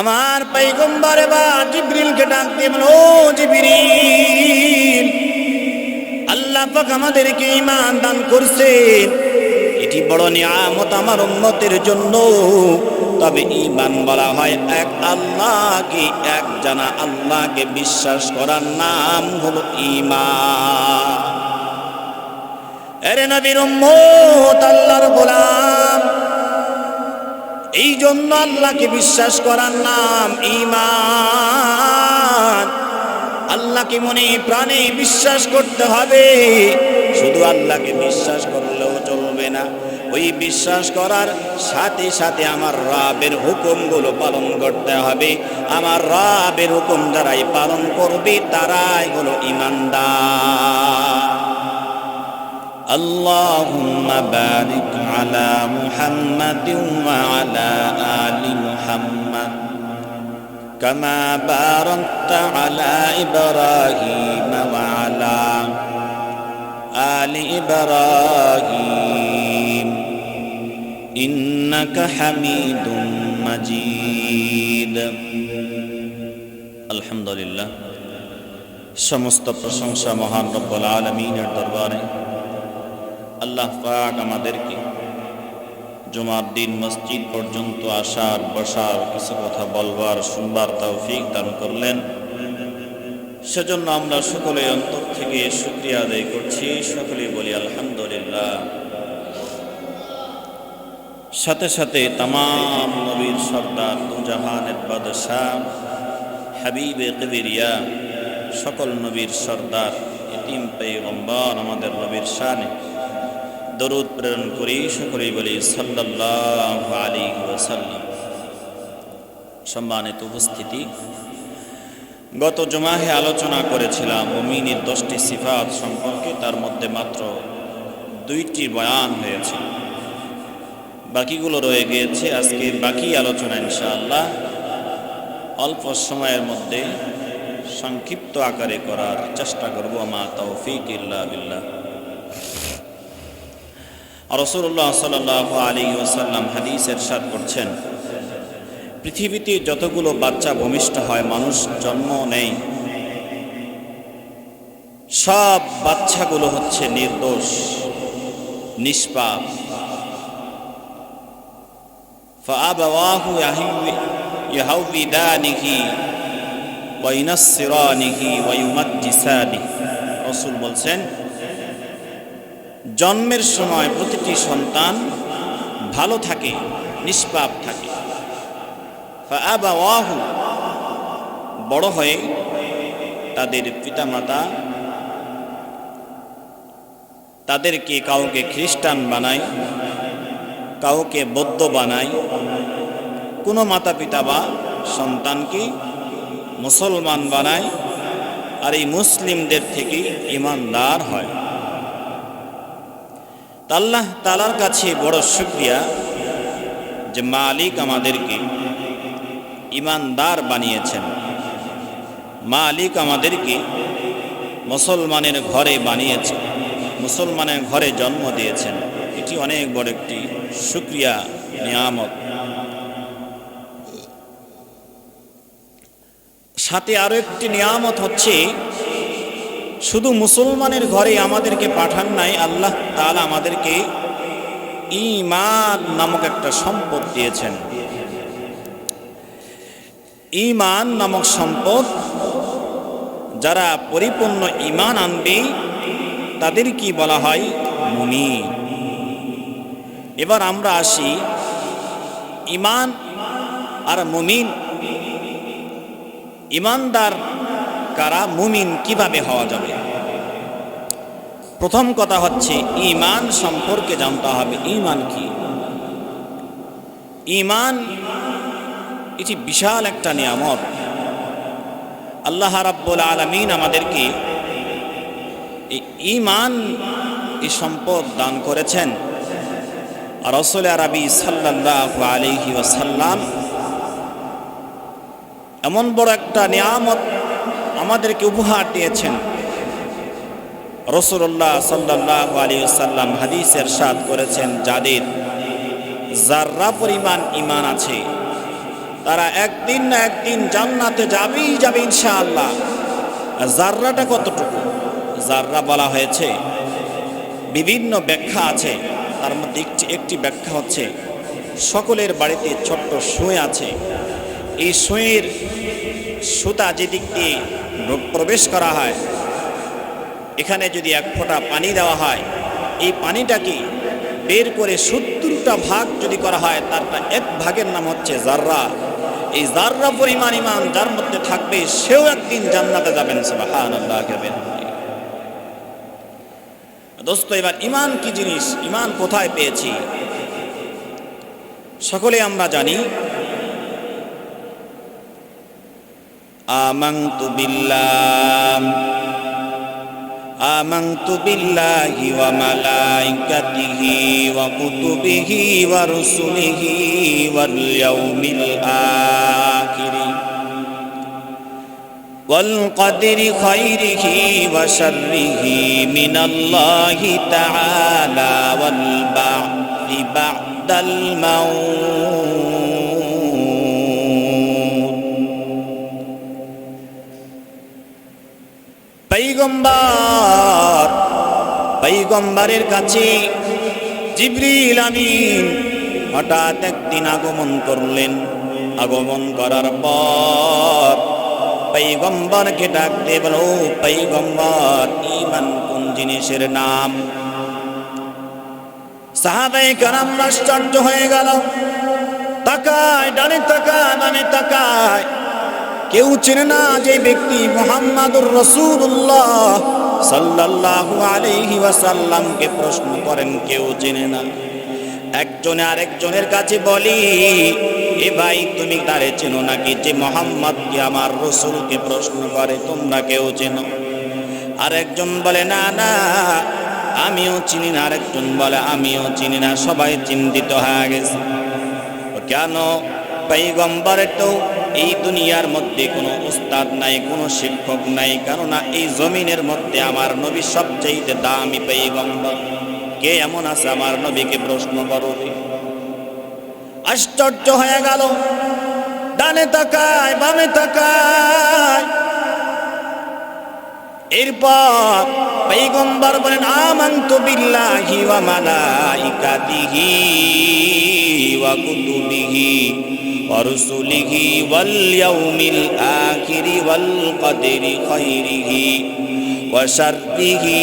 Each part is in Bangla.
আমার পয়গম্বর এবার জিবরিলকে ডাক দিয়ে বলল, ও জিবরিল, আল্লাহ পাক আমাদেরকে ঈমান দান করছেন, এটি বড় নিয়ামত আমার উম্মতের জন্য। তবে ঈমান বলা হয় এক আল্লাহকে, এক জানা আল্লাহকে বিশ্বাস করার নাম হলো ঈমান। এরে নবীর উম্মত, আল্লাহর গোলাম, এই জন্য আল্লাহকে বিশ্বাস করার নাম ঈমান। আল্লাহকে মনে প্রাণে বিশ্বাস করতে হবে। শুধু আল্লাহকে বিশ্বাস করলেও চলবে না, ওই বিশ্বাস করার সাথে সাথে আমার রবের হুকুমগুলো পালন করতে হবে। আমার রবের হুকুম যারাই পালন করবে তারাই হলো ঈমানদার। আল্লাহুম্মা বারিক আলা মুহাম্মাদিন ওয়া আলা আলি মুহাম্মাদ কামা বারাকতা আলা ইব্রাহিম ওয়া আলা আলি ইব্রাহিম ইন্নাকা হামিদুম মাজিদ। আলহামদুলিল্লাহ, সমস্ত প্রশংসা মহান রব্বুল আলামিনের দরবারে। আল্লাহ পাক আমাদেরকে জুমার দিন মসজিদ পর্যন্ত আসার, বসার, কিছু কথা বলবার, শুনবার তৌফিক দান করলেন। সেজন্য আমরা সকলে অন্তর থেকে শুকরিয়া আদায় করছি। সকলে বলি আলহামদুলিল্লাহ। সাথে সাথে তামাম নবীর সর্দার, দুজাহানের বাদশাহ, হাবিবে কিবরিয়া, সকল নবীর সর্দার, ইতিম পয়গম্বর আমাদের নবীর শানে দরুদ প্রেরণ করি। সকলেই বলি সাল্লাল্লাহু আলাইহি ওয়াসাল্লাম। সম্মানিত উপস্থিতি, গত জুমাহে আলোচনা করেছিলাম মুমিনের 10টি সিফাত সম্পর্কে। তার মধ্যে মাত্র 2টি বয়ান হয়েছে, বাকিগুলো রয়ে গিয়েছে। আজকে বাকি আলোচনা ইনশাআল্লাহ অল্প সময়ের মধ্যে সংক্ষিপ্ত আকারে করার চেষ্টা করব। মা তৌফিক ইল্লা বিল্লাহ। রাসূলুল্লাহ সাল্লাল্লাহু আলাইহি ওয়াসাল্লাম হাদিস ইরশাদ করছেন, পৃথিবীতে যতগুলো বাচ্চা ভূমিষ্ঠ হয়, মানুষ জন্ম নেয়, সব বাচ্চাগুলো হচ্ছে নির্দোষ, নিষ্পাপ। ফাআবাওয়াহু ইয়াহউবিদানিহি ওয়া ইউনাসসিরানিহি ওয়া ইউমাজ্জিসানিহি। রাসূল বলছেন, জন্মের সময় প্রতিটি সন্তান ভালো থাকে, নিষ্পাপ থাকে। ফাআবাওয়াহু, বড় হয়ে তাদের পিতামাতা তাদেরকে কাউকে খ্রিস্টান বানায়, কাউকে বৌদ্ধ বানায়। কোনো মাতা পিতা বা সন্তানকে মুসলমান বানায়, আর এই মুসলিমদের থেকে ঈমানদার হয়। আল্লাহ তাআলার কাছে বড় শুকরিয়া যে মালিক আমাদেরকে ঈমানদার বানিয়েছেন, মালিক আমাদেরকে মুসলমানের ঘরে বানিয়েছেন, মুসলমানের ঘরে জন্ম দিয়েছেন। এটি অনেক বড় একটি শুকরিয়া, নিয়ামত। সাথে আরো একটি নিয়ামত হচ্ছে, শুধু মুসলমানের ঘরে আমাদেরকে পাঠান নাই, আল্লাহ তাআলা আমাদেরকে ঈমান নামক একটা সম্পদ দিয়েছেন। ঈমান নামক সম্পদ, যারা পরিপূর্ণ ঈমান আনবে তাদের কি বলা হয়? মুমিন। এবার আমরা আসি, ঈমান আর মুমিন, ঈমানদার কারা, মুমিন কিভাবে হওয়া যাবে? প্রথম কথা হচ্ছে ঈমান সম্পর্কে জানতে হবে। ঈমান কি? ঈমান এটি বিশাল একটা নিয়ামত। আল্লাহ রাব্বুল আলামিন আমাদেরকে এই ঈমান, এই সম্পদ দান করেছেন। রাসূল আরবি সাল্লাল্লাহু আলাইহি ওয়াসাল্লাম এমন বড় একটা নিয়ামত আমাদেরকে উপহার দিয়েছেন। রাসূলুল্লাহ সাল্লাল্লাহু আলাইহি ওয়াসাল্লাম হাদিসে ইরশাদ করেছেন, যাদের যাররা পরিমাণ ঈমান আছে, তারা একদিন না একদিন জান্নাতে যাবেই যাবে ইনশাআল্লাহ। জাররাটা কতটুকু? জাররা বলা হয়েছে, বিভিন্ন ব্যাখ্যা আছে, তার মধ্যে একটি ব্যাখ্যা হচ্ছে সকলের বাড়িতে ছোট্ট সুঁই আছে, এই সুঁইয়ের সুতা যেদিক দিয়ে প্রবেশ করা হয়, এখানে যদি এক ফোঁটা পানি দেওয়া হয়, এই পানিটাকে বের করে 70টা ভাগ যদি করা হয়, তারটা এক ভাগের নাম হচ্ছে জাররা। এই জাররা পরিমাণ ঈমান যার মধ্যে থাকবে সেও একদিন জান্নাতে যাবেন। সুবহানাল্লাহ। দোস্ত, এবার ঈমান কি জিনিস, ঈমান কোথায় পেয়েছি? সকলে আমরা জানি, আমানতু বিল্লাহি ওয়া মালাইকাতিহি ওয়া কুতুবিহি ওয়া রুসুলিহি ওয়াল ইয়াউমিল আখির ওয়াল কদরি খাইরিহি ওয়া শাররিহি মিনাল্লাহি তাআলা ওয়াল বা'থি বা'দাল মাউত। পয়গম্বরের কাছে জিবরিল আমিন হঠাৎ একদিন আগমন করলেন। আগমন করার পর পয়গম্বরকে ডাক দিয়ে বলো, পয়গম্বর, ঈমান কোন জিনিসের নাম? সাহাবায়ে কেরাম আশ্চর্য হয়ে গেল। তাকায়, ডানে তাকায়, বামে তাকায়, কেউ চেনে না যে ব্যক্তি মুহাম্মাদুর রাসূলুল্লাহ সাল্লাল্লাহু আলাইহি ওয়াসাল্লামকে প্রশ্ন করেন, কেউ চেনে না। একজনে আরেকজনের কাছে বলি, এ ভাই, তুমি তারে চেনো নাকি যে মুহাম্মদকে, আমার রাসূলকে প্রশ্ন করে? তোমরা কেউ চেনো? আরেকজন বলে, না না, আমিও চিনি না। আরেকজন বলে, আমিও চিনি না। সবাই চিন্তিত হয়ে গেছে। কেন? পয়গম্বরের তো এই দুনিয়ার মধ্যে কোনো উস্তাদ নাই, কোনো শিক্ষক নাই, কেননা এই জমিনের মধ্যে আমার নবী সবচেয়ে দামি পয়গম্বর। কে এমন আছে আমার নবীকে প্রশ্ন করবে? আশ্চর্য হয়ে গেল। ডানে তাকায়, বামে তাকায়। এরপর পয়গম্বর বলেন, আমানতু বিল্লাহি ওয়া মালাইকাতিহি ওয়া কুতুবিহি ওয়া রুসুলিহি ওয়াল ইয়াউমিল আখির ওয়াল কদরি খাইরিহি ওয়া শাররিহি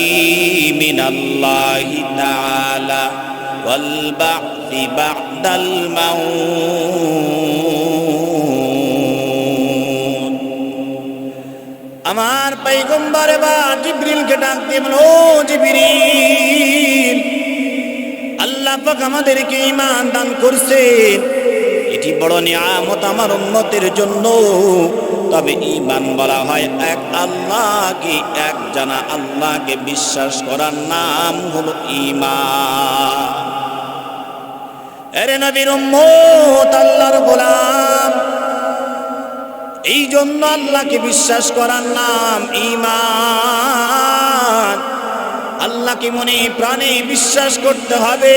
মিনাল্লাহি তাআলা ওয়াল বা'থি বা'দাল মাউত। আমার পয়গম্বর এবার জিবরিলকে ডাক দিয়ে বলল, ও জিবরিল, আল্লাহ পাক আমাদেরকে ঈমান দান করছেন, এটি বড় নিয়ামত আমার উম্মতের জন্য। তবে ঈমান বলা হয় এক আল্লাহকে, এক জানা আল্লাহকে বিশ্বাস করার নাম হলো ঈমান। আরে নবীর উম্মত, আল্লাহর গোলাম, এই জন্য আল্লাহকে বিশ্বাস করার নাম ঈমান। আল্লাহকে মনে প্রাণে বিশ্বাস করতে হবে।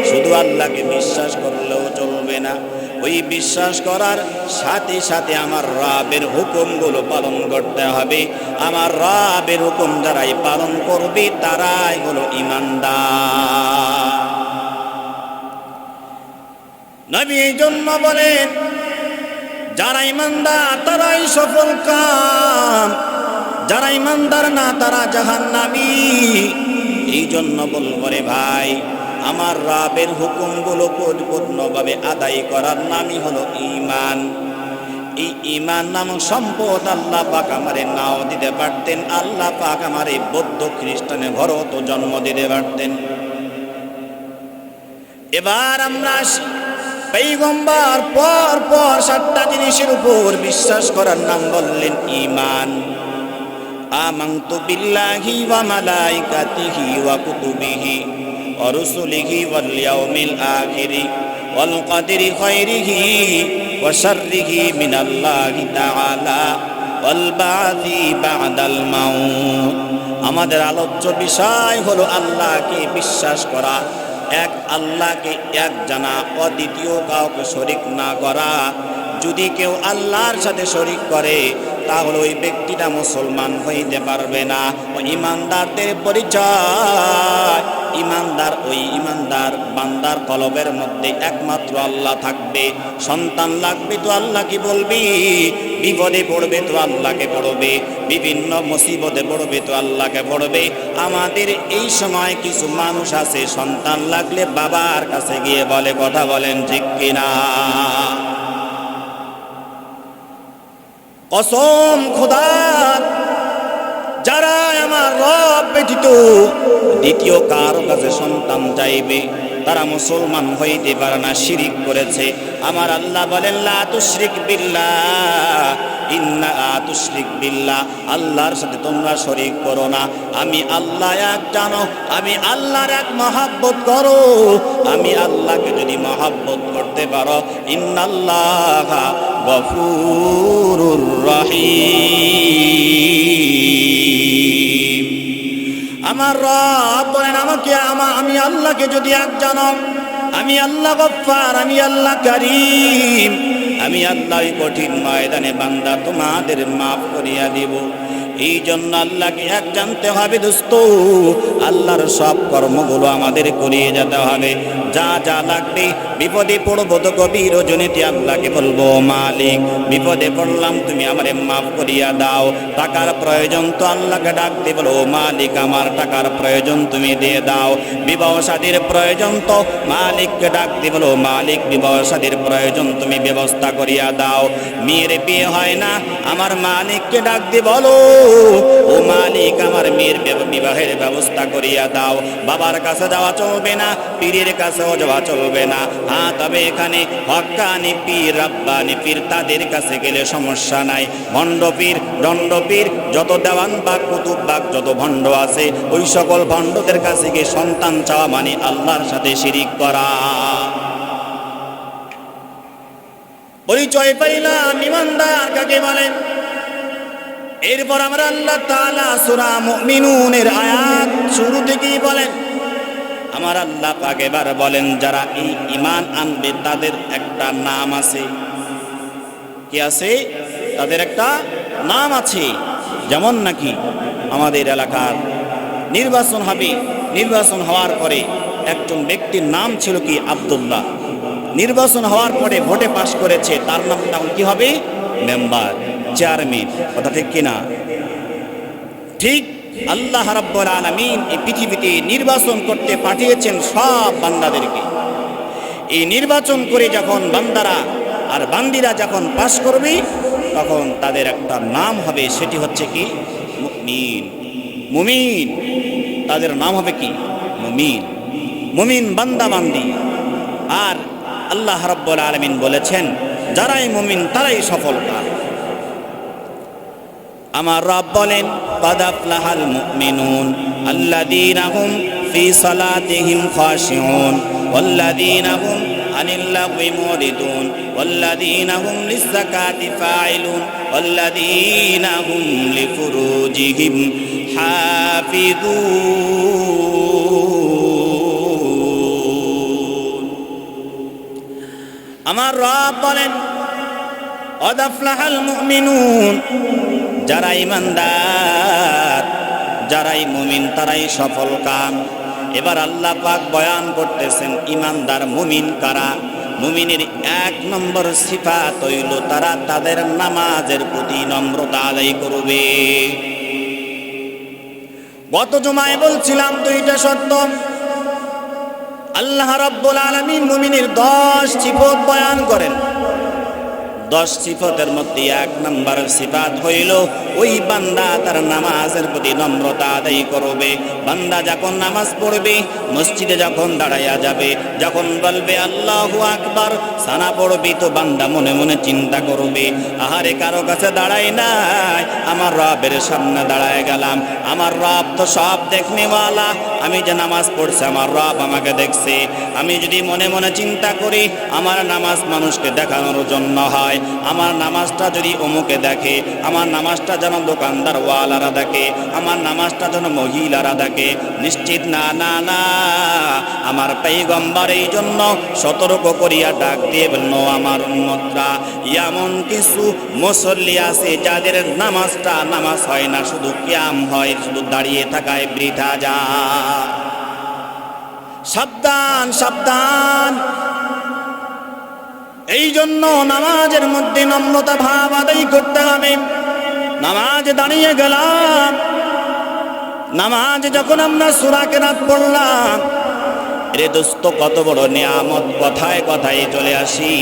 শুধু আল্লাহকে বিশ্বাস করলেও চলবে না, ওই বিশ্বাস করার সাথে সাথে আমার রবের হুকুমগুলো পালন করতে হবে। আমার রবের হুকুম যারাই পালন করবে তারাই হলো ঈমানদার। নবী এই জন্য বলেন, যারা ঈমানদার তারাই সফল কাম, যারা ঈমানদার না তারা জাহান্নামী। এই জন্য বলবো রে ভাই, আমার রবের হুকুমগুলো পরিপূর্ণভাবে আদায় করার নামই হলো ঈমান। এই ঈমান নামক সম্পদ আল্লাহ পাক আমারে নাও দিতে পারতেন। আল্লাহ পাক আমারে বৌদ্ধ খ্রিস্টানের ঘরও তো জন্ম দিতে পারতেন। এবার আমরা আসি, পয়গম্বর পর পর 7টা জিনিসের উপর বিশ্বাস করার নাম বললেন ঈমান। আমানতু বিল্লাহি ওয়া মালাইকাতিহি ওয়া কুতুবিহি ওয়া রুসুলিহি ওয়াল ইয়াউমিল আখির ওয়াল কদরি খাইরিহি ওয়া শাররিহি মিনাল্লাহি তাআলা ওয়াল বা'থি বা'দাল মাউত। আমাদের আলোচ্য বিষয় হলো আল্লাহকে বিশ্বাস করা, এক আল্লাহকে এক জানা, অদ্বিতীয় কাউকে শরীক না করা, যদি কেউ আল্লাহর সাথে শরীক করে তাহলে ওই ব্যক্তিটা মুসলমান হইতে পারবে না। ওই ইমানদারদের পরিচয়, ইমানদার ওই ইমানদার বান্দার কলবের মধ্যে একমাত্র আল্লাহ থাকবে। সন্তান লাগবে তো আল্লাহকে বলবি, বিপদে পড়বে তো আল্লাহকে পড়বে, বিভিন্ন মুসিবতে পড়বে তো আল্লাহকে পড়বে। আমাদের এই সময় কিছু মানুষ আছে সন্তান লাগলে বাবার কাছে গিয়ে বলে, কথা বলেন ঠিক কিনা? কসম খোদার, যারা আমার রব ব্যতীত দ্বিতীয় কারো কাছে সন্তান চাইবে তারা মুসলমান হইতে পারে না, শিরিক করেছে। আমার আল্লাহ বলেন লা তুশরিক বিল্লাহ ইন্না তুশরিক বিল্লাহ, আল্লাহর সাথে তোমরা শরীক করো না। আমি আল্লাহ এক জানো, আমি আল্লাহর এক মহব্বত করো। আমি আল্লাহকে যদি মহব্বত করতে পারো, ইন্নাল্লাহা গফুরুর রহিম। আমার রব বলেন আমাকে আমি আল্লাহকে যদি এক জানো, আমি আল্লাহ গফফার, আমি আল্লাহ কারীম, আমি আল্লাহ কঠিন ময়দানে বান্দা তোমাদের মাফ করিয়া দিব। এই জন্য আল্লাহকে এক জানতে হবে দোস্ত। আল্লাহর সব কর্মগুলো আমাদের করিয়ে যেতে হবে। যা যা লাগবে, বিপদে পড়বো তো গভীর রজনীতে আল্লাহকে বলবো মালিক বিপদে পড়লাম, তুমি আমারে মাফ করিয়া দাও। টাকার প্রয়োজন তো আল্লাহকে ডাকতে বলো মালিক আমার টাকার প্রয়োজন তুমি দিয়ে দাও। বিবাহ শাদীর প্রয়োজন তো মালিককে ডাকতে বলো মালিক বিবাহ শাদীর প্রয়োজন তুমি ব্যবস্থা করিয়া দাও। মেয়ের বিয়ে হয় না, আমার মালিককে ডাকতে বলো ও মালিক আমার মেয়ের বিবাহের ব্যবস্থা করিয়া দাও। বাবার কাছে যাওয়া চলবে না, পীরের কাছেও যাওয়া চলবে না। হ্যাঁ, তবে এখানে হক্কানি পীর, রাব্বানি পীর, তাদের কাছে গেলে সমস্যা নাই। ভণ্ড পীর, দণ্ড পীর, যত দেওয়ান বাগ কুতুব বাগ যত ভণ্ড আছে, ওই সকল ভণ্ডদের কাছে গিয়ে সন্তান চাওয়া মানে আল্লাহর সাথে শিরিক করা। পরিচয় পাইলাম ইমানদার কাকে বলেন। এরপর আমরা আল্লাহ তাআলা সূরা মুমিনুনের আয়াত শুরু থেকেই বলেন, আমার আল্লাহ পাক এবার বলেন যারা এই ঈমান আনবে তাদের একটা নাম আছে। কি আছে? তাদের একটা নাম আছে। যেমন নাকি আমাদের এলাকার নির্বাচন হবে, নির্বাচন হওয়ার পরে একজন ব্যক্তির নাম ছিল কি আব্দুল্লাহ। নির্বাচন হওয়ার পরে ভোটে পাশ করেছে, তার নামটা কি হবে? Member, chairman. কথা ঠিক কিনা? ঠিক আল্লাহ রাব্বুল আলামিন এই পৃথিবীতে নির্বাচন করতে পাঠিয়েছেন সব বান্দাদেরকে। এই নির্বাচন করে যখন বান্দারা আর বান্দিরা যখন পাশ করবে তখন তাদের একটা নাম হবে, সেটি হচ্ছে কি? মুমিন। মুমিন, তাদের নাম হবে কি? মুমিন। মুমিন বান্দা বান্দি। আর আল্লাহ রাব্বুল আলামিন বলেছেন যারাই মুমিন তারাই সফলকাম। আমার রব বলেন قد أفلح المؤمنون الذين هم في صلاتهم خاشعون والذين هم عن اللغو معرضون والذين هم للزكاة فاعلون والذين هم لفروجهم حافظون। আমার রব বলেন قد أفلح المؤمنون, যারা ইমানদার, যারাই মুমিন তারাই সফল কাম। এবার আল্লাহ পাক বয়ান করতেছেন ইমানদার মুমিন কারা। মুমিনের এক নম্বর সিফাত হইল তারা তাদের নামাজের প্রতি নম্রতা আদায় করবে। গত জুমায় বলছিলাম দুইটা শর্ত। আল্লাহ রাব্বুল আলামিন মুমিনের 10 সিফত বয়ান করেন। 10 সিফতের মধ্যে এক নম্বর সিফাত হইল ওই বান্দা তার নামাজের প্রতি নম্রতা আদায় করবে। বান্দা যখন নামাজ পড়বে, মসজিদে যখন দাঁড়াইয়া যাবে, যখন বলবে আল্লাহু আকবার, সানা পড়বি তো বান্দা মনে মনে চিন্তা করবে আহারে কারো কাছে দাঁড়াই নাই, আমার রবের সামনে দাঁড়ায় গেলাম। আমার রব তো সব দেখনেওয়ালা, আমি যে নামাজ পড়ছি আমার রব আমাকে দেখছে। আমি যদি মনে মনে চিন্তা করি আমার নামাজ মানুষকে দেখানোর জন্য হয়, আমার নামাজটা যদি অমুকে দেখে, আমার নামাজটা যেন দোকানদার ওয়ালারা দেখে, আমার নামাজটা যেন মহিলারা দেখে, নিশ্চিত না না না, আমার পয়গম্বর এই জন্য সতর্ক করিয়া ডাক দিয়ে বলল, আমার উম্মতরা, এমন কিছু মুসল্লি আছে যাদের নামাজটা নামাজ হয় না, শুধু কিয়াম হয়, শুধু দাঁড়িয়ে থাকায় বৃথা যায়। সাবধান সাবধান। এই জন্য নামাজের মধ্যে নম্রতা ভাব আদায় করতে হবে। নামাজ দাঁড়িয়ে গেলাম, নামাজ যখন আমরা সূরা কেরাত পড়লাম, রে দোস্ত কত বড় নিয়ামত, কথায় কথায় চলে আসি।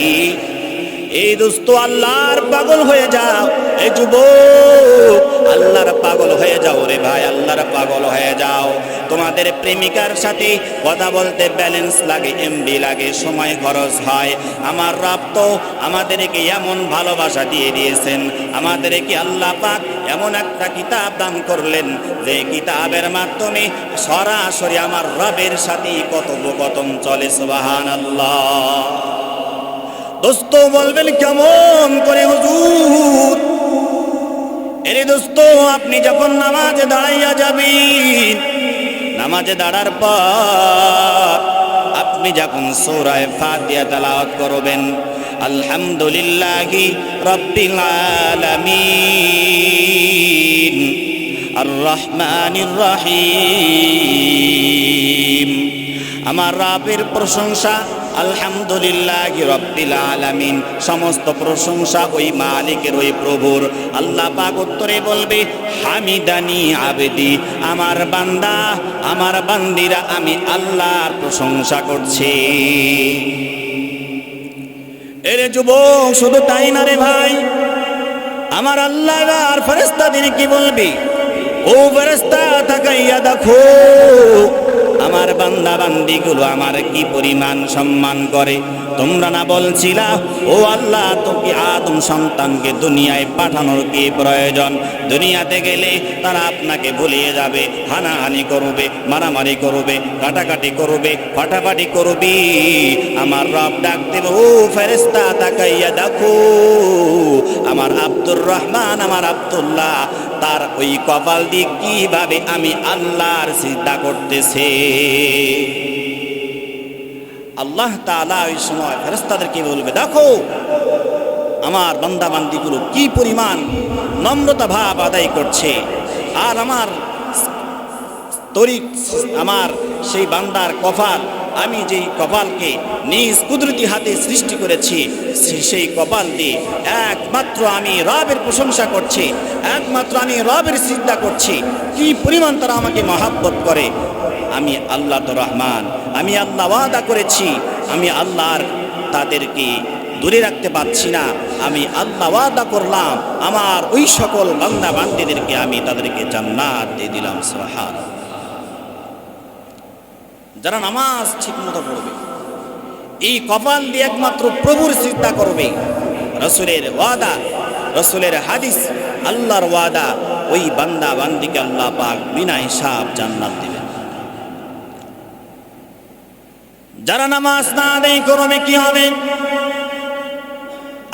এই দোস্ত আল্লাহর পাগল হয়ে যাও, এই যুবক আল্লাহর পাগল হয়ে যাও রে ভাই, আল্লাহর পাগল হয়ে যাও। তোমাদের প্রেমিকার সাথে কথা বলতে ব্যালেন্স লাগে, এমবি লাগে, সময় খরচ হয়। আমার রব তো আমাদেরকে এমন ভালোবাসা দিয়ে দিয়েছেন, আমাদেরকে আল্লাহ পাক এমন একটা কিতাব দান করলেন যে কিতাবের মাধ্যমে সরাসরি আমার রবের সাথে কথোপকথন চলে। সুবহানাল্লাহ। দোস্ত বলবেন কেমন করে হুজুর? এরে দোস্ত, আপনি যখন নামাজে দাঁড়াইয়া যাবেন, নামাজে দাঁড়ার পর আপনি যখন সূরা ফাতিহা তেলাওয়াত করবেন, আলহামদুলিল্লাহি রাব্বিল আলামিন আর রহমানির রহিম, আমার রবের প্রশংসা, আলহামদুলিল্লাহি রাব্বিল আলামিন, সমস্ত প্রশংসা ওই মালিকের, ওই প্রভুর। আল্লাহ পাক উত্তরে বলবে, হামিদানি আবেদি, আমার বান্দা, আমার বান্দিরা আমি আল্লাহর প্রশংসা করছি। এরে যুবক, শুধু তাই না রে ভাই, আমার আল্লাহ আর ফেরেশতাদের কি বলবি? ও ফেরেশতা, তাকাইয়া দেখো আমার বান্দা বান্দিগুলো আমার কি পরিমাণ সম্মান করে। তোমরা না বলছিলা ও আল্লাহ, তোকে আদম সন্তানকে দুনিয়ায় পাঠানোর কি প্রয়োজন? দুনিয়াতে গেলে তারা আপনাকে ভুলিয়ে যাবে, হানাহানি করবে, মারামারি করবে, কাটাকাটি করবে, ফাটাফাটি করবে। আমার রব ডাক দেব, ও ফেরেশতা তাকাইয়া দেখো আমার আব্দুর রহমান, আমার আব্দুল্লাহ, তার ওই কপাল দিয়ে কিভাবে আমি আল্লাহর সিজদা করতেছে। আল্লাহ তাআলা ওই সময় ফেরেশতাদেরকে বলবে, দেখো আমার বান্দা বান্দিগুলো কি পরিমাণ নম্রতা ভাব আদায় করছে। আর আমার তরিক, আমার সেই বান্দার কপাল, আমি যেই কপালকে নিজ কুদরতি হাতে সৃষ্টি করেছি, সেই কপাল দিয়ে একমাত্র আমি রবের প্রশংসা করছি, একমাত্র আমি রবের সিজদা করছি। কি পরিমাণ তারা আমাকে মহাব্বত করে। আমি আল্লাহ তো রহমান, আমি আল্লাহ ওয়াদা করেছি, আমি আল্লাহর তাদেরকে দূরে রাখতে পারছি না। আমি আল্লাহ ওয়াদা করলাম, আমার ওই সকল বান্দা বান্দীদেরকে আমি তাদেরকে জান্নাত দিয়ে দিলাম। সুবহানাল্লাহ। যারা নামাজ ঠিক মতো পড়বে, এই কপাল দিয়ে একমাত্র প্রভুর সিজদা করবে, রাসূলের ওয়াদা, রাসূলের হাদিস, আল্লাহর ওয়াদা, ওই বান্দা বান্দিকে আল্লাহ পাক বিনা হিসাব জান্নাত দিবেন। যারা নামাজ না আদায় করবে কি হবে?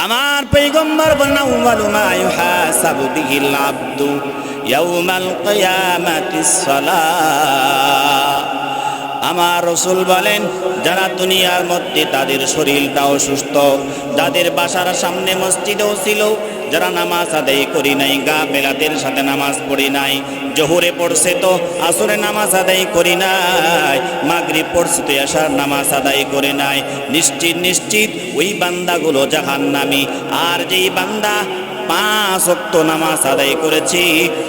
আমার পয়গম্বর বলেন, আউয়ালু মা ইউহাসাবু বিহিল আবদু ইয়াউমাল কিয়ামাতিস সালাহ। আমার রাসূল বলেন, যারা দুনিয়ার মধ্যে তাদের শরীরটাও সুস্থ, যাদের বাসার সামনে মসজিদও ছিল, যারা নামাজ আদায় করি নাই, গাফেলাদের সাথে নামাজ পড়ি নাই, জোহরে পড়ছে তো আসরে নামাজ আদায় করি নাই, মাগরিব পড়ছে তো এশার নামাজ আদায় করে নাই, নিশ্চিত নিশ্চিত ওই বান্দাগুলো জাহান্নামী। আর যেই বান্দা 5 ওয়াক্ত নামাজ আদায় করেছি,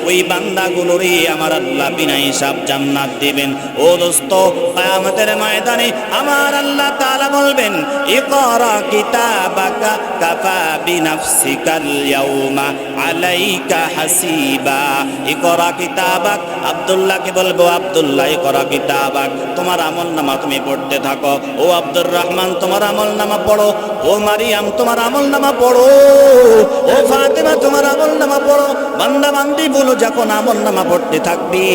ওই বান্দাগুলোরই আমার আল্লাহ বিনা হিসাব জান্নাত দিবেন। ও দোস্ত, কিয়ামতের ময়দানে আমার আল্লাহ তাআলা বলবেন, ইকরা কিতাবাকা কাফা বিনাফসিকাল ইয়াউমা আলাইকা হাসিবা। ইকরা কিতাবাক, আব্দুল্লাহকে বলবো, আব্দুল্লাহ ইকরা কিতাবাক, তোমার আমলনামা তুমি পড়তে থাকো। ও আব্দুর রহমান, তোমার আমলনামা পড়ো। ও মারিয়াম, তোমার আমলনামা পড়ো। ও ফাতেমা, তোমার আমলনামা পড়ো। বান্দা বান্দি বলো, যখন আমলনামা পড়তে থাকবি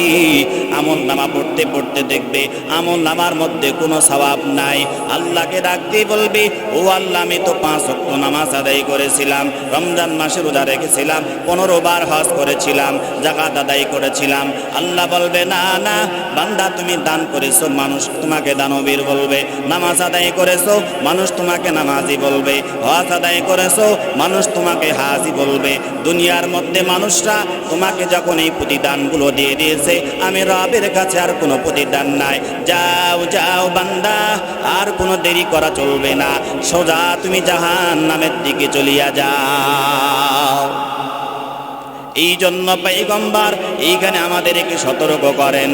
আমল নামা পড়তে পড়তে দেখবে আমল নামার মধ্যে কোনো সওয়াব নাই। আল্লাহকে ডাকতে বলবে, ও আল্লাহ, আমি তো 5 ওয়াক্ত নামাজ আদায় করেছিলাম, রমজান মাসে রোজা রেখেছিলাম, 15 বার হজ করেছিলাম, যাকাত আদায় করেছিলাম। আল্লাহ বলবে, না না বান্দা, তুমি দান করেছো, মানুষ তোমাকে দানবীর বলবে। নামাজ আদায় করেছো, মানুষ তোমাকে নামাজি বলবে। হজ আদায় করেছো, মানুষ তোমাকে হাজি বলবে। দুনিয়ার মধ্যে মানুষরা তোমাকে যখন এই প্রতিদানগুলো দিয়ে দিয়েছে, আমি রবের কাছে আর কোনো প্রতিদান নাই। যাও যাও বান্দা, আর কোনো দেরি করা চলবে না, সোজা তুমি জাহান্নামের দিকে চলিয়া যাও। এই জন্য পয়গম্বর এইখানে আমাদেরকে সতর্ক করেন,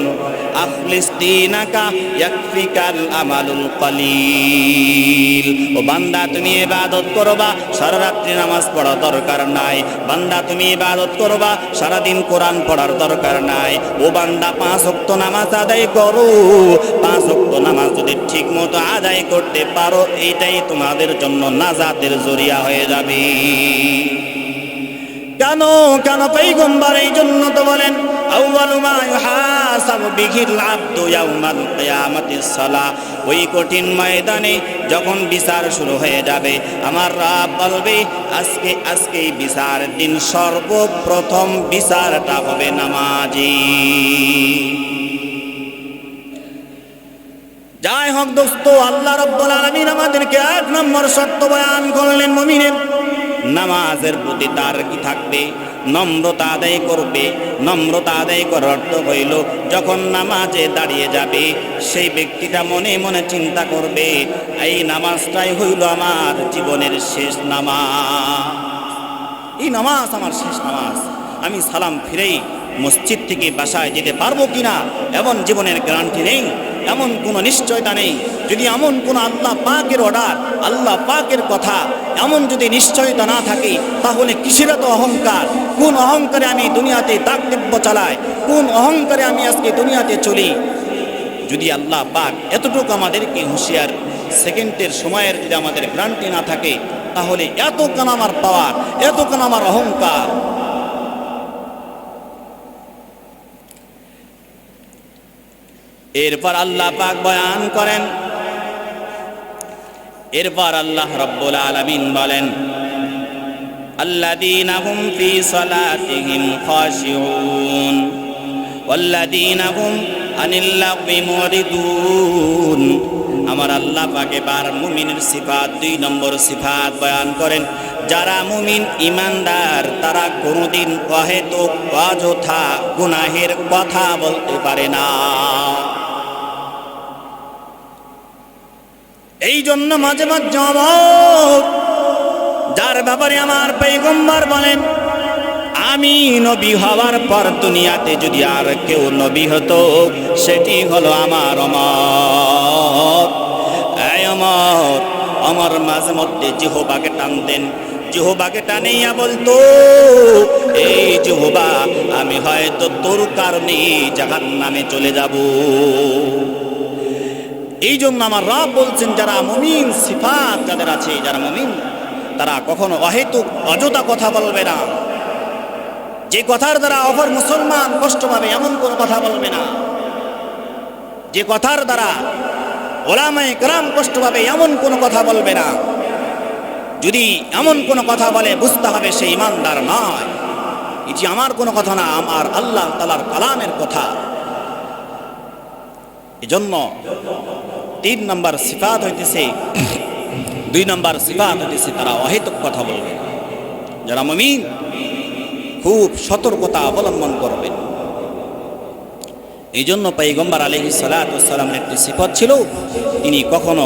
আখলিস দীনাকা ইয়াকফিকাল আমালুল কলিল। ও বান্দা, তুমি ইবাদত করবা, সারা রাত্রি নামাজ পড়া দরকার নাই। বান্দা, তুমি ইবাদত করবা, সারা দিন কোরআন পড়ার দরকার নাই। ও বান্দা, 5 ওয়াক্ত নামাজ আদায় করো। 5 ওয়াক্ত নামাজ যদি ঠিক মতো আদায় করতে পারো, এইটাই তোমাদের জন্য নাজাতের জরিয়া হয়ে যাবে। কেন কেন পয়গম্বর এই জন্য তো বলেন, আউয়ালু মা ইউহাসাবু বিহিল আবদু ইয়াউমাল কিয়ামাতিস সালাহ। ওই কঠিন ময়দানে যখন বিচার শুরু হয়ে যাবে, আমার রব বলবে, আজকে বিচার দিন সর্বপ্রথম বিচারটা হবে নামাজি। যাই হোক দোস্ত, আল্লাহ রাব্বুল আলামিন আমাদেরকে 1 নম্বর শর্ত বয়ান করলেন মুমিনের। নামাজের প্রতি তার কি থাকবে? নম্রতা আদায় করবে। নম্রতা আদায় করার অর্থ হইল, যখন নামাজে দাঁড়িয়ে যাবে, সেই ব্যক্তিটা মনে মনে চিন্তা করবে, এই নামাজটাই হইল আমার জীবনের শেষ নামাজ। এই নামাজ আমার শেষ নামাজ। আমি সালাম ফিরেই মসজিদ থেকে বাসায় যেতে পারবো কিনা এমন জীবনের গ্যারান্টি নেই, এমন কোনো নিশ্চয়তা নেই। যদি এমন কোনো আল্লাহ পাকের অর্ডার, আল্লাহ পাকের কথা এমন যদি নিশ্চয়তা না থাকে, তাহলে কিসের এত অহংকার? কোন অহংকারে আমি দুনিয়াতে দাগদেব্য চালাই? কোন অহংকারে আমি আজকে দুনিয়াতে চলি? যদি আল্লাহ পাক এতটুকু আমাদেরকে হুঁশিয়ার সেকেন্ডের সময়ের যদি আমাদের গ্যারান্টি না থাকে, তাহলে এত কেন আমার পাওয়ার, এত কেন আমার অহংকার? এরপর আল্লাহ পাক বয়ান করেন, এরপর আল্লাহ রাব্বুল আলামিন বলেন, আল্লাযীনা হুম ফী সালাতিহিম খাশিউন ওয়াল্লাযীনা হুম আনিল লাগবি মুরিদুন। আমার আল্লাহ পাক এবার মুমিনের সিফাত 2 নম্বর সিফাত বয়ান করেন। যারা মুমিন ইমানদার, তারা কোনোদিন অহেতুক অযথা গুনাহের কথা বলতে পারে না। এই জন্য মাঝে মাঝে যার ব্যাপারে আমার পয়গম্বর বলেন, আমি নবী হওয়ার পর দুনিয়াতে যদি আর কেউ নবী হতো, সেটি হলো আমার ওমর। এই ওমর, আমার মাঝে মধ্যে জিহ্বাকে টানতেন, জিহ্বাকে টানিয়া বলতো, এই জিহ্বা, আমি হয়তো তোর কারণে জাহান্নামে চলে যাব। এই জন্য আমার রব বলছেন, যারা মুমিন সিফাত যাদের আছে, যারা মুমিন, তারা কখনো অহেতুক অযথা কথা বলবে না। যে কথার দ্বারা অপর মুসলমান কষ্ট পাবে এমন কোনো কথা বলবে না। যে কথার দ্বারা ওলামায়ে কেরাম কষ্ট পাবে এমন কোনো কথা বলবে না। যদি এমন কোনো কথা বলে, বুঝতে হবে সে ইমানদার নয়। এটি আমার কোনো কথা না, আমার আল্লাহ তাআলার কালামের কথা। এজন্য 3 নম্বর সিফাত হইতেছে, 2 নম্বর সিফাত হইতেছে, তারা অহেতুক কথা বলবে। যারা মুমিন খুব সতর্কতা অবলম্বন করবেন। এই জন্য পয়গম্বর আলাইহিস সালাতু ওয়াস সালামের একটি সিফাত ছিল, তিনি কখনো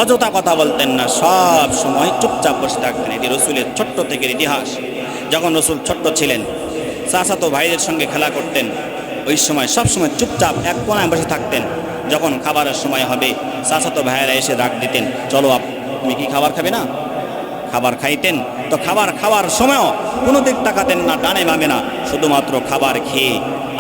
অযথা কথা বলতেন না, সব সময় চুপচাপ বসে থাকতেন। এটি রসুলের ছোট্ট থেকে ইতিহাস। যখন রসুল ছোট্ট ছিলেন, চাচাতো ভাইদের সঙ্গে খেলা করতেন, ওই সময় সব সময় চুপচাপ এক কোণায় বসে থাকতেন। যখন খাবারের সময় হবে, চাচাতো ভাইয়েরা এসে ডাক দিতেন, চলো আপনি কি খাবার খাবে না? খাবার খাইতেন। তো খাবার খাওয়ার সময়ও কোনো দিক তাকাতেন না, ডানে বামে না, শুধুমাত্র খাবার খেয়ে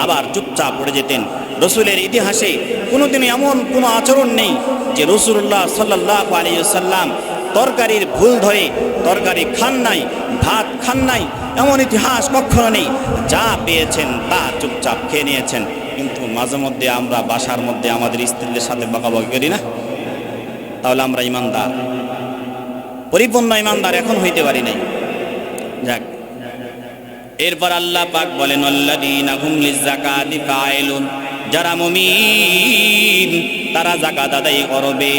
আবার চুপচাপ পড়ে যেতেন। রসুলের ইতিহাসে কোনোদিনই এমন কোনো আচরণ নেই যে রাসূলুল্লাহ সাল্লাল্লাহু আলাইহি ওয়াসাল্লাম তরকারির ভুল ধরে তরকারি খান নাই, ভাত খান নাই, এমন ইতিহাস কখনো নেই। যা পেয়েছেন তা চুপচাপ খেয়ে নিয়েছেন। কিন্তু মাঝে মধ্যে আমরা বাসার মধ্যে আমাদের স্ত্রীদের সাথে বকাবকি করি না, তাহলে আমরা ইমানদার, পরিপূর্ণ ইমানদার এখন হইতে পারি নাই। যাক, এরপর আল্লাহ পাক বলেন আল্লাযীনা হুম লিযাকাতি ফাইলুন, যারা মুমিন তারা যাকাত আদায় করবে।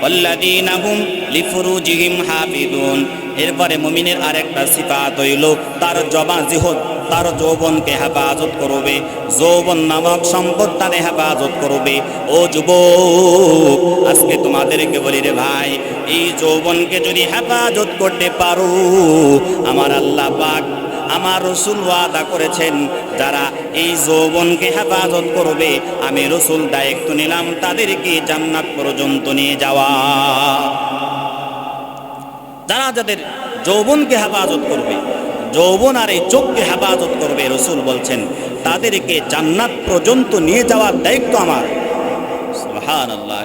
আল্লাযীনা হুম লিফুরুজিহিম হাফিজুন, এরপরে মুমিনের আরেকটা সিফাত হইল তার যৌবনকে হেফাজত করবে, যৌবন নামক সম্পদ তার হেফাজত করবে। ও যুবক, আজকে তোমাদেরকে বলি রে ভাই, এই যৌবনকে যদি হেফাজত করতে পারো, আমার আল্লাহ পাক আমার রাসূল ওয়াদা করেছেন, যারা এই যৌবনকে হেফাজত করবে আমি রাসূল দায়িত্ব নিলাম তাদেরকে জান্নাত পর্যন্ত নিয়ে যাওয়া। যাদের যৌবনকে হেফাজত করবে, যৌবন আর এই চোখকে হেফাজত করবে, রাসূল বলছেন তাদেরকে জান্নাত পর্যন্ত নিয়ে যাওয়ার দায়িত্ব আমার। সুবহানাল্লাহ।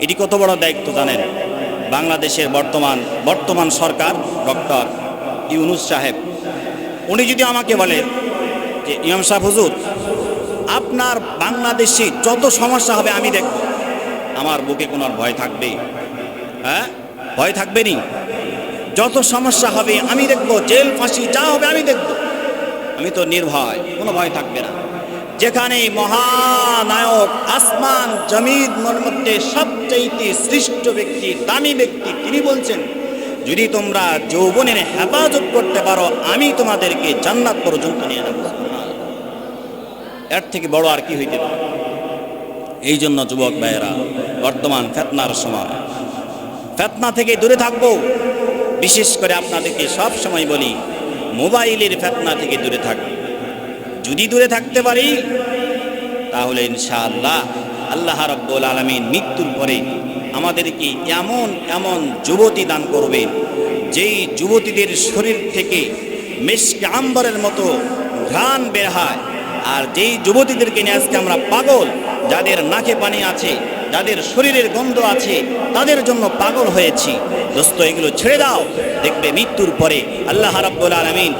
এটি কত বড় দায়িত্ব জানেন? বাংলাদেশের বর্তমান সরকার ডক্টর ইউনূস সাহেব, উনি যদি আমাকে বলে যে ইমাম সাহেব হুজুর, আপনার বাংলাদেশে যত সমস্যা হবে আমি দেখব, আমার বুকে কোনো ভয় থাকবে? হ্যাঁ, ভয় থাকবে নি? যত সমস্যা হবে আমি দেখব, জেল ফাঁসি যা হবে আমি দেখব, আমি তো নির্ভয়, কোনো ভয় থাকবে না। যেখানে মহানায়ক আসমান জমিন মধ্যে সবচেয়ে শ্রেষ্ঠ ব্যক্তি, দামি ব্যক্তি, তিনি বলছেন যদি তোমরা যৌবনের হেফাজত করতে পারো আমি তোমাদেরকে জান্নাত পর্যন্ত নিয়ে যাব। এর থেকে বড় আর কি হইতে পারে? এই জন্য যুবক ভাইয়েরা, বর্তমান ফিতনার সময়, ফিতনা থেকে দূরে থাকবো। বিশেষ করে আপনাদেরকে সব সময় বলি, মোবাইলের ফিতনা থেকে দূরে থাকবে। যদি দূরে থাকতে পারি তাহলে ইনশাআল্লাহ আল্লাহ রাব্বুল আলামিন মৃত্যুর পরে আমাদেরকে এমন যুবতী দান করবেন, যেই যুবতীদের শরীর থেকে মিশকে আম্বরের মতো ঘ্রাণ বের হয়। আর যেই যুবতীদেরকে নিয়ে আজকে আমরা পাগল, যাদের নাকে পানি আছে, যাদের শরীরের গন্ধ আছে, তাদের জন্য পাগল হয়েছি। দোস্ত, এগুলো ছেড়ে দাও, দেখবে মৃত্যুর পরে আল্লাহ রাব্বুল আলামিন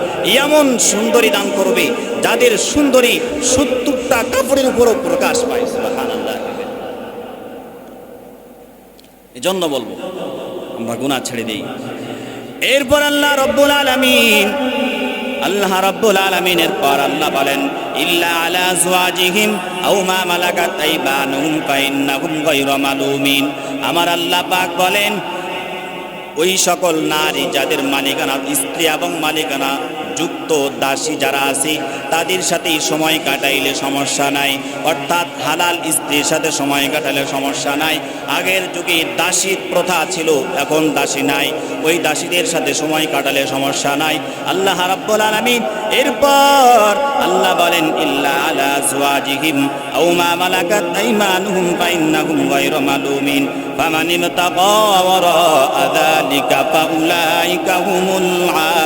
এমন সুন্দরী দান করবে, যাদের সুন্দরী 70টা কাপড়ের উপরও প্রকাশ পায়। সুবহানাল্লাহ। এজন্য বলবো আমরা গুনাহ ছেড়ে দেই। এরপর আল্লাহ রাব্বুল আলামিনের পর আল্লাহ বলেন ইল্লা আলা আজওয়াজিহিম আও মা মালাকাত আইমানুহুম ফাইন্নাহুম গায়রু মালুমিন। আমার আল্লাহ পাক বলেন ওই সকল নারী যাদের মালিকানা স্ত্রী এবং মালিকানা যুক্ত দাসী যারা আছে তাদের সাথেই সময় কাটাইলে সমস্যা নাই, অর্থাৎ হালাল স্ত্রীর সাথে সময় কাটালে সমস্যা নাই। আগের যুগে দাসীর প্রথা ছিল, এখন দাসী নাই, ওই দাসীদের সাথে সময় কাটালে সমস্যা নাই। আল্লাহ রাব্বুল আলামিন এরপর আল্লাহ বলেন ইল্লা আলা আজওয়াজিহিম আও মা মালাকাত আইমানুহুম ফাইন্নাহুম গায়রু মালুমিন ফামান ইবতাগা ওয়ারাআ যালিকা ফাউলাইকা হুমুল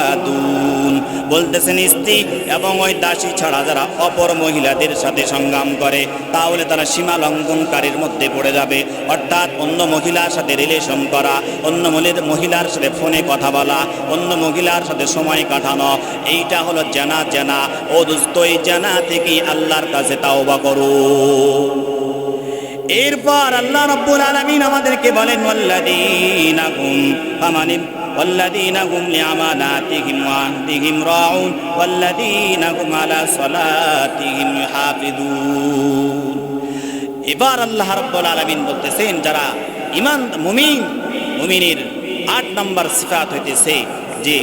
আদুন। বলতেছেন স্ত্রী এবং ওই দাসী ছাড়া যারা অপর মহিলাদের সাথে সংগ্রাম করে তাহলে তারা সীমা লঙ্ঘনকারীর মধ্যে পড়ে যাবে। অর্থাৎ অন্য মহিলার সাথে রিলেশন করা, অন্য মহিলার সাথে ফোনে কথা বলা, অন্য মহিলার সাথে সময় কাটানো, এইটা হলো জানা। ও দোস্ত, এই জানা থেকে আল্লাহর কাছে তাওবা করো। এরপর আল্লাহ রাব্বুল আলামিন আমাদেরকে বলেন والذين هم لأماناتهم وعهدهم راعون والذين هم على صلاتهم يحافظون। এবার আল্লাহ রাব্বুল আলামিন বলতেছেন যারা ঈমান মুমিনের 8 নম্বর সিফাত হইতেছে যে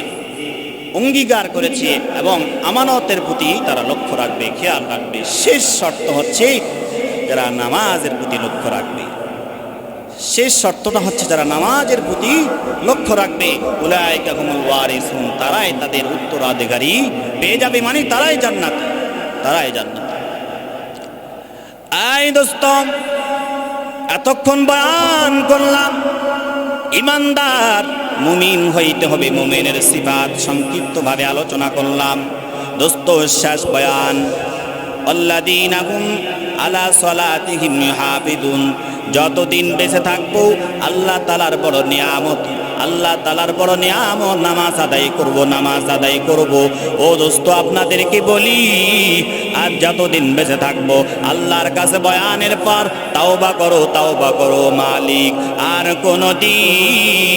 অঙ্গীকার করেছে এবং আমানতের প্রতি তারা লক্ষ্য রাখবে, খেয়াল রাখবে। শেষ শর্ত হচ্ছে যারা নামাজের প্রতি লক্ষ্য রাখবে। শেষ শর্তটা হচ্ছে যারা নামাজের প্রতি লক্ষ্য রাখবে উলাইকা হুমুল ওয়ারিসুন, তারাই তাদের উত্তরাধিকারী পেয়ে যাবে, মানে তারাই জান্নাত। আই দোস্ত, এতক্ষণ বয়ান করলাম ইমানদার মুমিন হইতে হবে, মুমিনের সিফাত সংক্ষিপ্তভাবে আলোচনা করলাম। দোস্ত, শেষ বয়ান আল্লাযীনা হুম আলা সালাতিহিম ইউহাফিজুন। যতদিন বেঁচে থাকবো আল্লাহ তাআলার বড় নিয়ামত আল্লাহ তাআলার বড় নিয়ামত, নামাজ আদায় করব, নামাজ আদায় করব। ও দোস্ত, আপনাদেরকে বলি, আর যতদিন বেঁচে থাকবো আল্লাহর কাছে বয়ানের পর তাওবা করো, তাওবা করো মালিক, আর কোনদিন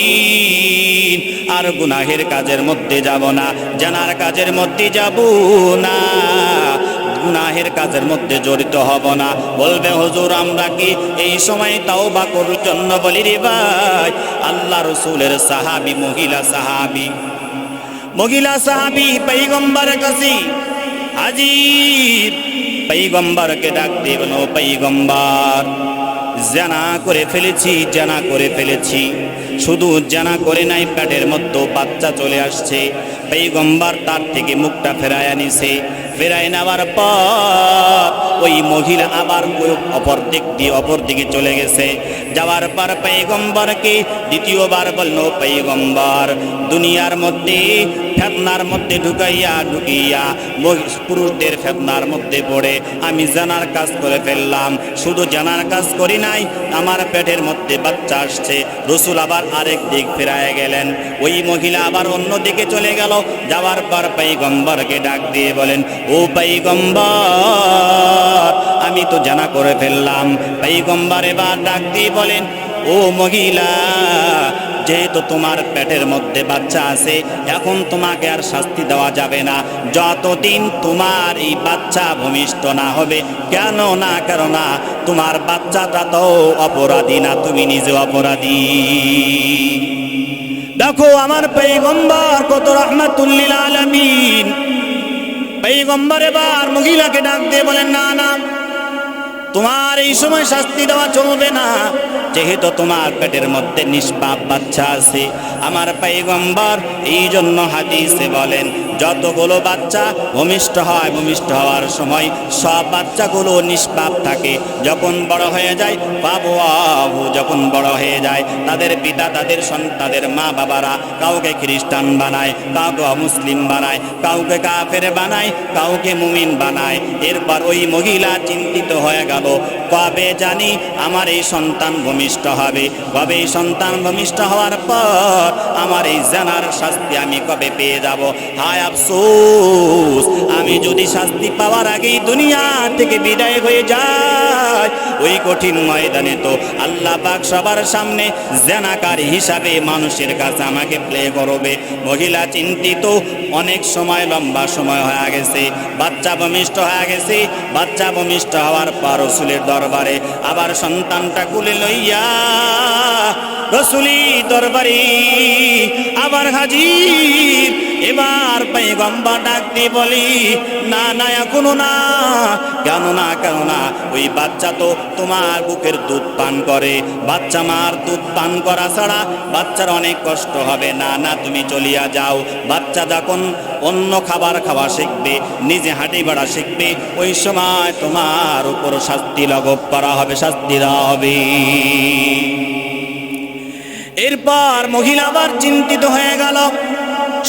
আর গুনাহের কাজের মধ্যে যাব না, জানার কাজের মধ্যে যাব না, গুনাহের কাজের মধ্যে জড়িত হব না। বলবে হুজুর আমরা কি এই সময় তাওবা করার জন্য বলি? রে ভাই, আল্লাহ রাসূলের সাহাবী, মহিলা সাহাবী পয়গম্বরের কাছে হাজির, পয়গম্বরকে ডাক দিয়ে বলো, পয়গম্বর জানা করে ফেলেছি, জানা করে ফেলেছি। শুধু জানা করে নাই, পেটের মধ্যে বাচ্চা চলে আসছে। পয়গম্বর তার থেকে মুখটা ফেরায় আনিছে। ফেরায় নেওয়ার পর ওই মহিলা আবার অপর দিকে চলে গেছে। যাওয়ার পর পয়গম্বরকে দ্বিতীয়বার বলল, পয়গম্বর দুনিয়ার মধ্যে ফেতনার মধ্যে ঢুকাইয়া পুরুষদের ফেতনার মধ্যে পড়ে আমি জানার কাজ করে ফেললাম। শুধু জানার কাজ করি নাই, আমার পেটের মধ্যে বাচ্চা আসছে। রসুল আবার আরেক দিক ফেরায় গেলেন। ওই মহিলা আবার অন্য দিকে চলে গেল। যাওয়ার পর পয়গম্বরকে ডাক দিয়ে বলেন, ও পয়গম্বর আমি তো জানা করে ফেললাম। পয়গম্বর এবার ডাক দিয়ে বলেন, ও মহিলা, যেহেতু তোমার পেটের মধ্যে বাচ্চা আছে, এখন তোমাকে আর শাস্তি দেওয়া যাবে না যতদিন তোমার এই বাচ্চা ভূমিষ্ঠ না হবে। কেননা তোমার বাচ্চাটা তো অপরাধী না, তুমি নিজে অপরাধী। দেখো আমার পয়গম্বর কত রাহমাতুল লিল আলামিন। পয়গম্বর এবার মহিলাকে ডাক দিয়ে বলেন, না না, তোমার এই সময় শাস্তি দেওয়া চলবে না, যেহেতু তোমার পেটের মধ্যে নিষ্পাপ বাচ্চা আছে। আমার পয়গম্বর এই জন্য হাদিসে বলেন, যতগুলো বাচ্চা ভূমিষ্ঠ হয়, ভূমিষ্ঠ হওয়ার সময় সব বাচ্চাগুলো নিষ্পাপ থাকে। যখন বড় হয়ে যায়, যখন বড় হয়ে যায়, তাদের পিতা, তাদের মা বাবারা কাউকে খ্রিস্টান বানায়, কাউকে অমুসলিম বানায়, কাউকে কাফের বানায়, কাউকে মুমিন বানায়। এরপর ওই মহিলা চিন্তিত হয়ে গেল, কবে জানি আমার এই সন্তান ভূমিষ্ঠ হবে, কবে এই সন্তান ভূমিষ্ঠ হওয়ার পর আমার এই জানার শাস্তি আমি কবে পেয়ে যাব। হায় আফসোস, আমি যদি শাস্তি পাওয়ার আগেই দুনিয়া থেকে বিদায় হয়ে যায়, ওই কঠিন ময়দানে তো আল্লাহ পাক সবার সামনে জানাকারী হিসাবে মানুষের কাছে আমাকে প্লে করবে। মহিলা চিন্তিত, অনেক সময়, লম্বা সময় হয়ে গেছে, বাচ্চা ভূমিষ্ঠ হয়ে গেছে। বাচ্চা ভূমিষ্ঠ হওয়ার পর রাসূলের দরবারে আবার সন্তানটা কুলে লইয়া রাসূলি দরবারে আবার হাজির। এবার পয়গম্বর ডাক দিয়ে বলি, না না, এখনো না। কেননা ওই বাচ্চা তো তোমার বুকের দুধ পান করে, বাচ্চা মার দুধ পান করা ছাড়া বাচ্চার অনেক কষ্ট হবে। না না, তুমি চলিয়া যাও। বাচ্চা যখন অন্য খাবার খাওয়া শিখবে, নিজে হাঁটি বাড়া শিখবে, ওই সময় তোমার উপর শাস্তি লাঘব করা হবে, শাস্তি দেওয়া হবে। এরপর মহিলা আবার চিন্তিত হয়ে গেল।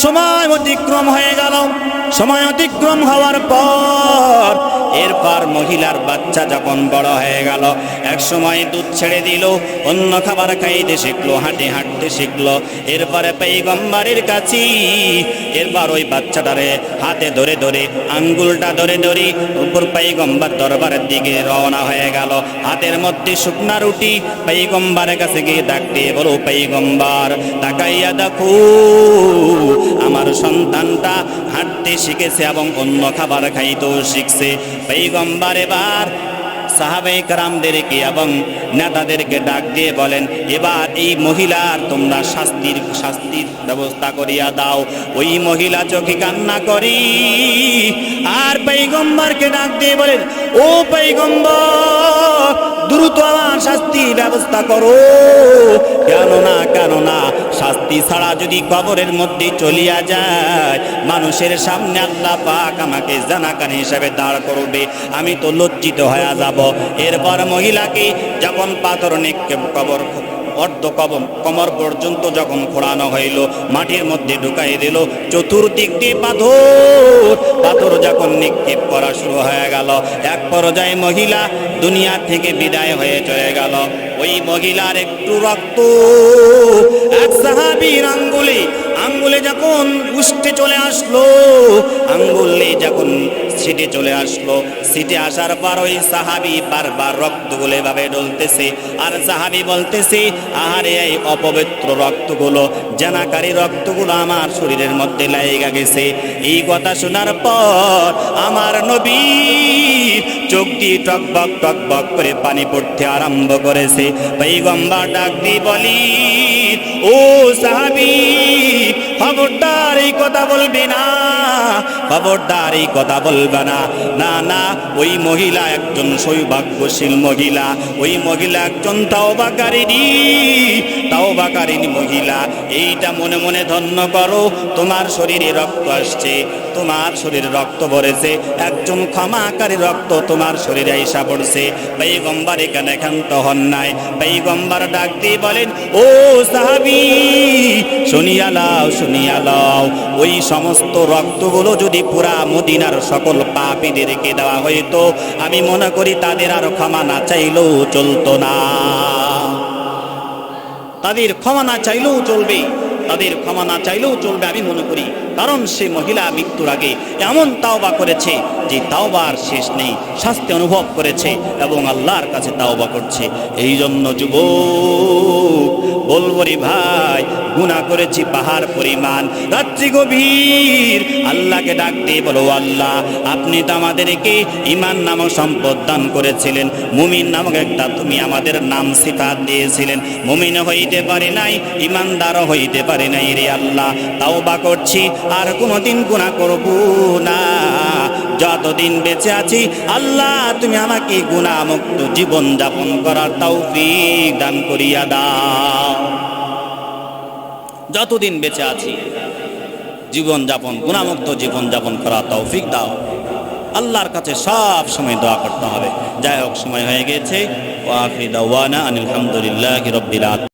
সময় অতিক্রম হয়ে গেল। সময় অতিক্রম হওয়ার পর এরপর মহিলার বাচ্চা যখন বড় হয়ে গেল, এক সময় দুধ ছেড়ে দিল, অন্য খাবার খাইতে শিখলো, হাঁটতে শিখলো। এরপরে পয়গম্বরের কাছে এরপর ওই বাচ্চাটারে হাতে ধরে ধরে, আঙ্গুলটা ধরে ধরে উপর পয়গম্বর দরবারের দিকে রওনা হয়ে গেল। হাতের মধ্যে শুকনা রুটি। পয়গম্বরের কাছে গিয়ে ডাকতে বলো, পয়গম্বর তাকাইয়া দেখো, আমার সন্তানটা হাঁটতে শিখেছে এবং অন্য খাবার খাইতেও শিখছে। পয়গম্বর এবার সাহাবায়ে কেরামদেরকে এবং নেতাদেরকে ডাক দিয়ে বলেন, এবার এই মহিলার তোমরা শাস্তির ব্যবস্থা করিয়া দাও। ওই মহিলা চোখে কান্না করি আর পয়গম্বরকে ডাক দিয়ে বলেন, ও পয়গম্বর দ্রুত আমার শাস্তির ব্যবস্থা করো। কেননা শাস্তি ছাড়া যদি কবরের মধ্যে চলিয়া যায়, মানুষের সামনে আল্লাহ পাক আমাকে জানাকারী হিসেবে দাঁড় করবে, আমি তো লজ্জিত হয়ে যাব। এরপর মহিলাকে যখন পাথর নিক্ষেপ কবর অর্ধ কমর পর্যন্ত যখন খোঁড়ানো হইল, মাটির মধ্যে ঢুকাই দিল, চতুর্দিক দিয়ে পাথর যখন নিক্ষেপ করা শুরু হয়ে গেল, এক পর্যায়ে মহিলা দুনিয়া থেকে বিদায় হয়ে চলে গেল। ওই মহিলার একটু রক্ত এক সাহাবীর আঙ্গুলে যখন উষ্টে চলে আসলো, আঙ্গুলে যখন সিটে চলে আসলো, সিটে আসার পর ওই সাহাবী বারবার রক্তগুলো এভাবে ডলতেছে, আর সাহাবী বলতেছে, আহারে এই অপবিত্র রক্তগুলো, জানাকারী রক্তগুলো আমার শরীরের মধ্যে লাগা গেছে। এই কথা শোনার পর আমার নবীর চোখ দিয়ে টকবক টকবক করে পানি পড়তে আরম্ভ করেছে। পয়গম্বর ডাক দিয়ে বলি, ও সাহাবী, খবরদার এই কথা বলবে না, খবরদার এই কথা বলবে না। না না, ওই মহিলা একজন সৌভাগ্যশীল মহিলা, ওই মহিলা একজন তাওবাকারিনী মহিলা। এইটা মনে মনে ধন্য করো, তোমার শরীরে রক্ত আসছে, তোমার শরীরে রক্ত ভরেছে, একজন ক্ষমাকারী রক্ত তোমার শরীরে আইসা পড়ছে। পয়গম্বর এখানে ক্ষান্ত হন নাই। পয়গম্বর ডাক দিয়ে বলেন, ও সাহাবী, শুনিয়া লাও, ওই সমস্ত রক্তগুলো যদি পুরা মদিনার সকল পাপীদেরকে দেওয়া হইতো, আমি মনে করি তাদের আর ক্ষমা না চাইলেও চলতো না। তাদের ক্ষমা না চাইলেও চলবে, তাদের ক্ষমা না চাইলেও চলবে আমি মনে করি। কারণ সে মহিলা মৃত্যুর আগে এমন তাওবা করেছে যে তাওবার শেষ নেই, শাস্তি অনুভব করেছে এবং আল্লাহর কাছে তাওবা করছে। এই জন্য যুবক বলবো রে ভাই, গুনাহ করেছি পাহাড় পরিমাণ, রাত্রি গভীর, আল্লাহকে ডাক দিয়ে বলো, আল্লাহ আপনি তো আমাদেরকে ঈমান নামক সম্পদ দান করেছিলেন, মুমিন নামক একটা তুমি আমাদের নাম সিফাত দিয়েছিলেন। মুমিন হইতে পারে নাই, ঈমানদারও হইতে পারে নাই রে আল্লাহ। তাওবা করছি, আর কোনোদিন গুনাহ করব না। যতদিন বেঁচে আছি আল্লাহ তুমি আমাকে গুনাহ মুক্ত জীবন যাপন করার তৌফিক দান করিয়া দাও। যতদিন বেঁচে আছি জীবন যাপন, গুনাহমুক্ত জীবন যাপন করার তৌফিক দাও। আল্লাহর কাছে সব সময় দোয়া করতে হবে। যাই হোক, সময় হয়ে গেছে। ওয়া আখিরু দাওয়ানা আনিল হামদুলিল্লাহি রাব্বিল আলামিন।